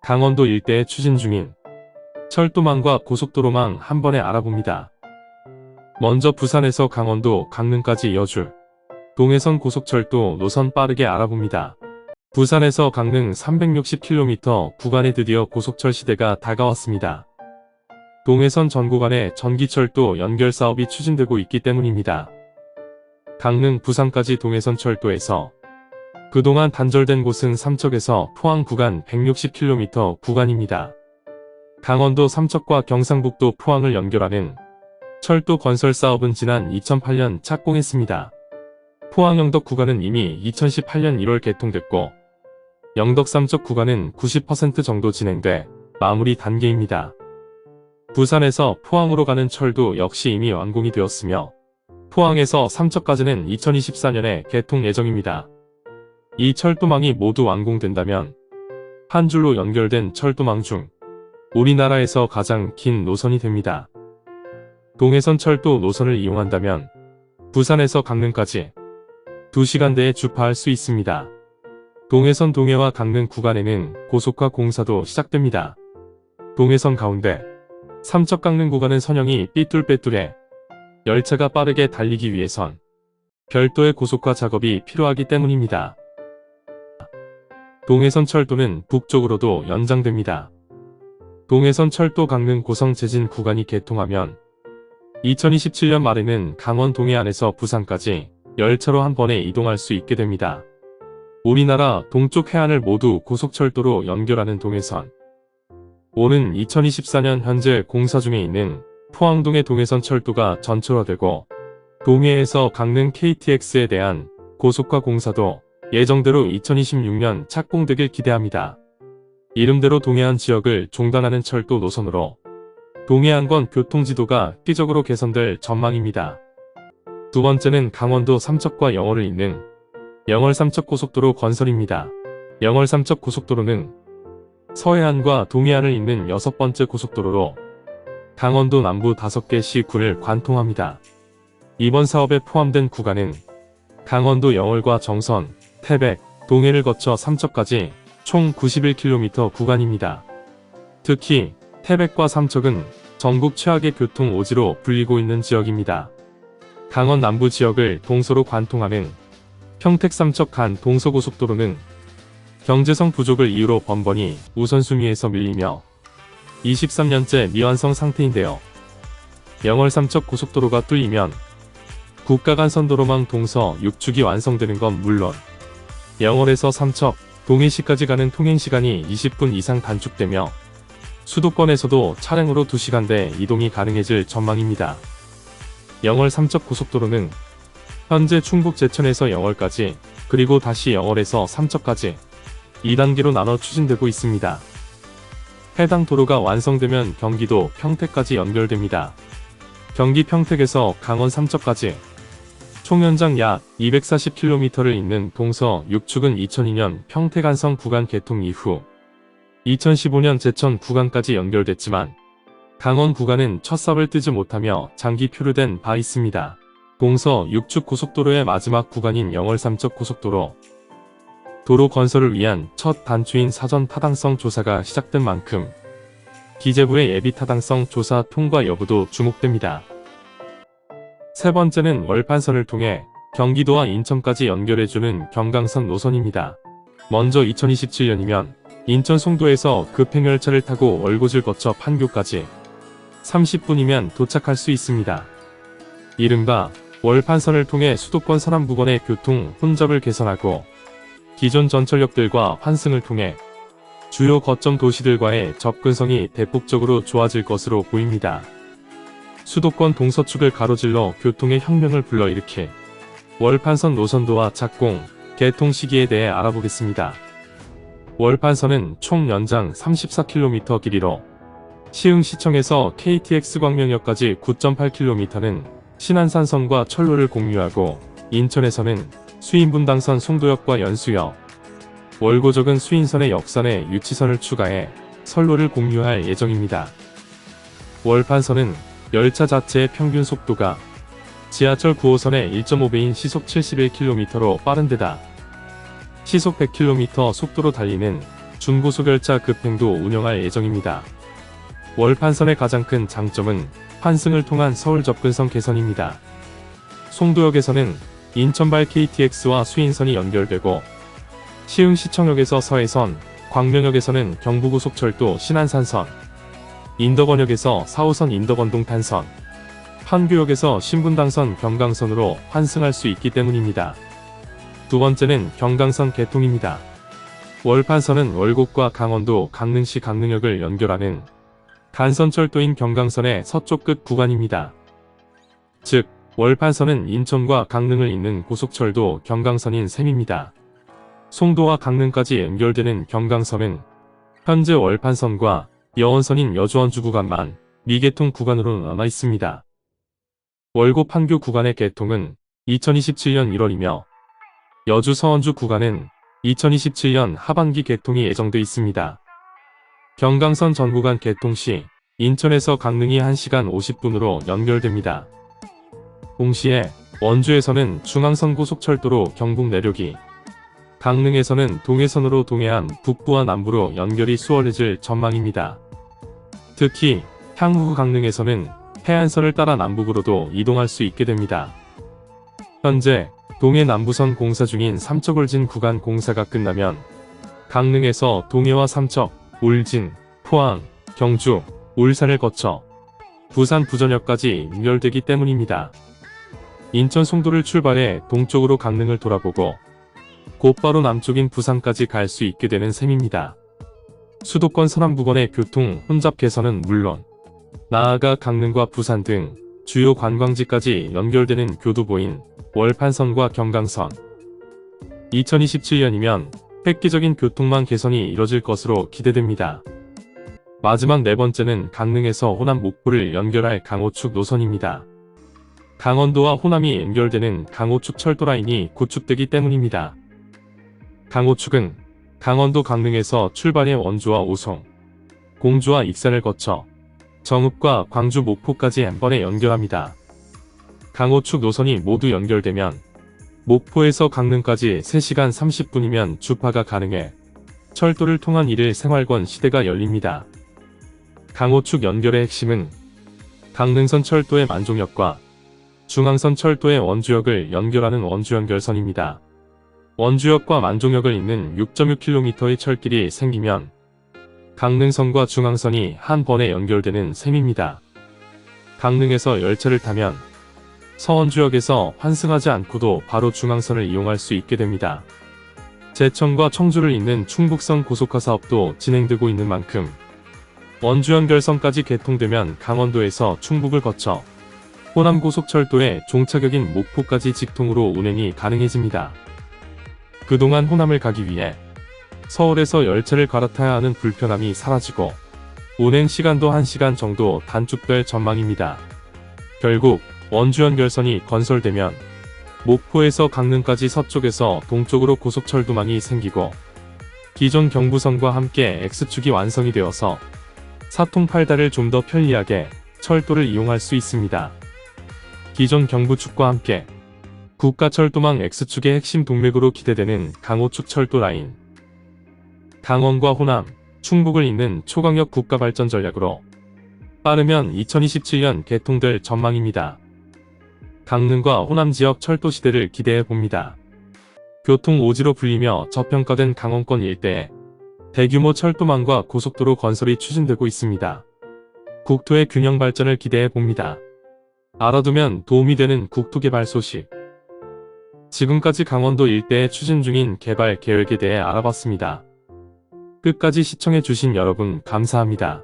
강원도 일대에 추진 중인 철도망과 고속도로망 한 번에 알아봅니다. 먼저 부산에서 강원도 강릉까지 이어줄 동해선 고속철도 노선 빠르게 알아봅니다. 부산에서 강릉 360km 구간에 드디어 고속철 시대가 다가왔습니다. 동해선 전 구간에 전기철도 연결 사업이 추진되고 있기 때문입니다. 강릉 부산까지 동해선 철도에서 그동안 단절된 곳은 삼척에서 포항 구간 160km 구간입니다. 강원도 삼척과 경상북도 포항을 연결하는 철도 건설 사업은 지난 2008년 착공했습니다. 포항 영덕 구간은 이미 2018년 1월 개통됐고 영덕 삼척 구간은 90% 정도 진행돼 마무리 단계입니다. 부산에서 포항으로 가는 철도 역시 이미 완공이 되었으며 포항에서 삼척까지는 2024년에 개통 예정입니다. 이 철도망이 모두 완공된다면 한 줄로 연결된 철도망 중 우리나라에서 가장 긴 노선이 됩니다. 동해선 철도 노선을 이용한다면 부산에서 강릉까지 2시간대에 주파할 수 있습니다. 동해선 동해와 강릉 구간에는 고속화 공사도 시작됩니다. 동해선 가운데 삼척 강릉 구간은 선형이 삐뚤빼뚤해 열차가 빠르게 달리기 위해선 별도의 고속화 작업이 필요하기 때문입니다. 동해선 철도는 북쪽으로도 연장됩니다. 동해선 철도 강릉 고성 제진 구간이 개통하면 2027년 말에는 강원 동해안에서 부산까지 열차로 한 번에 이동할 수 있게 됩니다. 우리나라 동쪽 해안을 모두 고속철도로 연결하는 동해선. 오는 2024년 현재 공사 중에 있는 포항동해 동해선 철도가 전철화되고 동해에서 강릉 KTX에 대한 고속화 공사도 예정대로 2026년 착공되길 기대합니다. 이름대로 동해안 지역을 종단하는 철도 노선으로 동해안권 교통지도가 획기적으로 개선될 전망입니다. 두 번째는 강원도 삼척과 영월을 잇는 영월 삼척 고속도로 건설입니다. 영월 삼척 고속도로는 서해안과 동해안을 잇는 6번째 고속도로로 강원도 남부 5개 시군을 관통합니다. 이번 사업에 포함된 구간은 강원도 영월과 정선, 태백, 동해를 거쳐 삼척까지 총 91km 구간입니다. 특히 태백과 삼척은 전국 최악의 교통 오지로 불리고 있는 지역입니다. 강원 남부 지역을 동서로 관통하는 평택 삼척 간 동서고속도로는 경제성 부족을 이유로 번번이 우선순위에서 밀리며 23년째 미완성 상태인데요. 영월 삼척 고속도로가 뚫리면 국가 간 선도로망 동서 6축이 완성되는 건 물론 영월에서 삼척, 동해시까지 가는 통행시간이 20분 이상 단축되며 수도권에서도 차량으로 2시간대 이동이 가능해질 전망입니다. 영월 삼척 고속도로는 현재 충북 제천에서 영월까지 그리고 다시 영월에서 삼척까지 2단계로 나눠 추진되고 있습니다. 해당 도로가 완성되면 경기도 평택까지 연결됩니다. 경기 평택에서 강원 삼척까지 총 연장 약 240km를 잇는 동서 6축은 2002년 평택 안성 구간 개통 이후 2015년 제천 구간까지 연결됐지만 강원 구간은 첫 삽을 뜨지 못하며 장기 표류된 바 있습니다. 동서 6축 고속도로의 마지막 구간인 영월 삼척 고속도로 도로 건설을 위한 첫 단추인 사전 타당성 조사가 시작된 만큼 기재부의 예비 타당성 조사 통과 여부도 주목됩니다. 세 번째는 월판선을 통해 경기도와 인천까지 연결해주는 경강선 노선입니다. 먼저 2027년이면 인천 송도에서 급행열차를 타고 월곶을 거쳐 판교까지 30분이면 도착할 수 있습니다. 이른바 월판선을 통해 수도권 서남부근의 교통 혼잡을 개선하고 기존 전철역들과 환승을 통해 주요 거점 도시들과의 접근성이 대폭적으로 좋아질 것으로 보입니다. 수도권 동서축을 가로질러 교통의 혁명을 불러일으킬 월판선 노선도와 착공, 개통 시기에 대해 알아보겠습니다. 월판선은 총 연장 34km 길이로 시흥시청에서 KTX 광명역까지 9.8km는 신안산선과 철로를 공유하고 인천에서는 수인분당선 송도역과 연수역, 월고적은 수인선의 역선에 유치선을 추가해 선로를 공유할 예정입니다. 월판선은 열차 자체의 평균 속도가 지하철 9호선의 1.5배인 시속 71km로 빠른 데다 시속 100km 속도로 달리는 준고속열차 급행도 운영할 예정입니다. 월판선의 가장 큰 장점은 환승을 통한 서울 접근성 개선입니다. 송도역에서는 인천발 KTX와 수인선이 연결되고 시흥시청역에서 서해선, 광명역에서는 경부고속철도 신안산선, 인덕원역에서 4호선 인덕원동 탄선, 판교역에서 신분당선 경강선으로 환승할 수 있기 때문입니다. 두 번째는 경강선 개통입니다. 월판선은 월곡과 강원도 강릉시 강릉역을 연결하는 간선철도인 경강선의 서쪽 끝 구간입니다. 즉, 월판선은 인천과 강릉을 잇는 고속철도 경강선인 셈입니다. 송도와 강릉까지 연결되는 경강선은 현재 월판선과 여원선인 여주원주 구간만 미개통 구간으로 남아 있습니다. 월곡 판교 구간의 개통은 2027년 1월이며 여주 서원주 구간은 2027년 하반기 개통이 예정돼 있습니다. 경강선 전 구간 개통 시 인천에서 강릉이 1시간 50분으로 연결됩니다. 동시에 원주에서는 중앙선 고속철도로 경북 내륙이, 강릉에서는 동해선으로 동해안 북부와 남부로 연결이 수월해질 전망입니다. 특히 향후 강릉에서는 해안선을 따라 남북으로도 이동할 수 있게 됩니다. 현재 동해 남부선 공사 중인 삼척울진 구간 공사가 끝나면 강릉에서 동해와 삼척, 울진, 포항, 경주, 울산을 거쳐 부산 부전역까지 연결되기 때문입니다. 인천 송도를 출발해 동쪽으로 강릉을 돌아보고 곧바로 남쪽인 부산까지 갈 수 있게 되는 셈입니다. 수도권 서남부근의 교통 혼잡 개선은 물론 나아가 강릉과 부산 등 주요 관광지까지 연결되는 교두보인 월판선과 경강선, 2027년이면 획기적인 교통망 개선이 이뤄질 것으로 기대됩니다. 마지막 네 번째는 강릉에서 호남 목포를 연결할 강호축 노선입니다. 강원도와 호남이 연결되는 강호축 철도라인이 구축되기 때문입니다. 강호축은 강원도 강릉에서 출발해 원주와 오송, 공주와 익산을 거쳐 정읍과 광주 목포까지 한 번에 연결합니다. 강호축 노선이 모두 연결되면 목포에서 강릉까지 3시간 30분이면 주파가 가능해 철도를 통한 일일 생활권 시대가 열립니다. 강호축 연결의 핵심은 강릉선 철도의 만종역과 중앙선 철도의 원주역을 연결하는 원주연결선입니다. 원주역과 만종역을 잇는 6.6km의 철길이 생기면 강릉선과 중앙선이 한 번에 연결되는 셈입니다. 강릉에서 열차를 타면 서원주역에서 환승하지 않고도 바로 중앙선을 이용할 수 있게 됩니다. 제천과 청주를 잇는 충북선 고속화 사업도 진행되고 있는 만큼 원주연결선까지 개통되면 강원도에서 충북을 거쳐 호남고속철도의 종착역인 목포까지 직통으로 운행이 가능해집니다. 그동안 호남을 가기 위해 서울에서 열차를 갈아타야 하는 불편함이 사라지고 운행 시간도 1시간 정도 단축될 전망입니다. 결국 원주연결선이 건설되면 목포에서 강릉까지 서쪽에서 동쪽으로 고속철도망이 생기고 기존 경부선과 함께 X축이 완성이 되어서 사통팔달을 좀 더 편리하게 철도를 이용할 수 있습니다. 기존 경부축과 함께 국가철도망 X축의 핵심 동맥으로 기대되는 강호축 철도 라인, 강원과 호남, 충북을 잇는 초강력 국가발전 전략으로 빠르면 2027년 개통될 전망입니다. 강릉과 호남 지역 철도 시대를 기대해 봅니다. 교통 오지로 불리며 저평가된 강원권 일대에 대규모 철도망과 고속도로 건설이 추진되고 있습니다. 국토의 균형 발전을 기대해 봅니다. 알아두면 도움이 되는 국토개발 소식. 지금까지 강원도 일대에 추진 중인 개발 계획에 대해 알아봤습니다. 끝까지 시청해주신 여러분 감사합니다.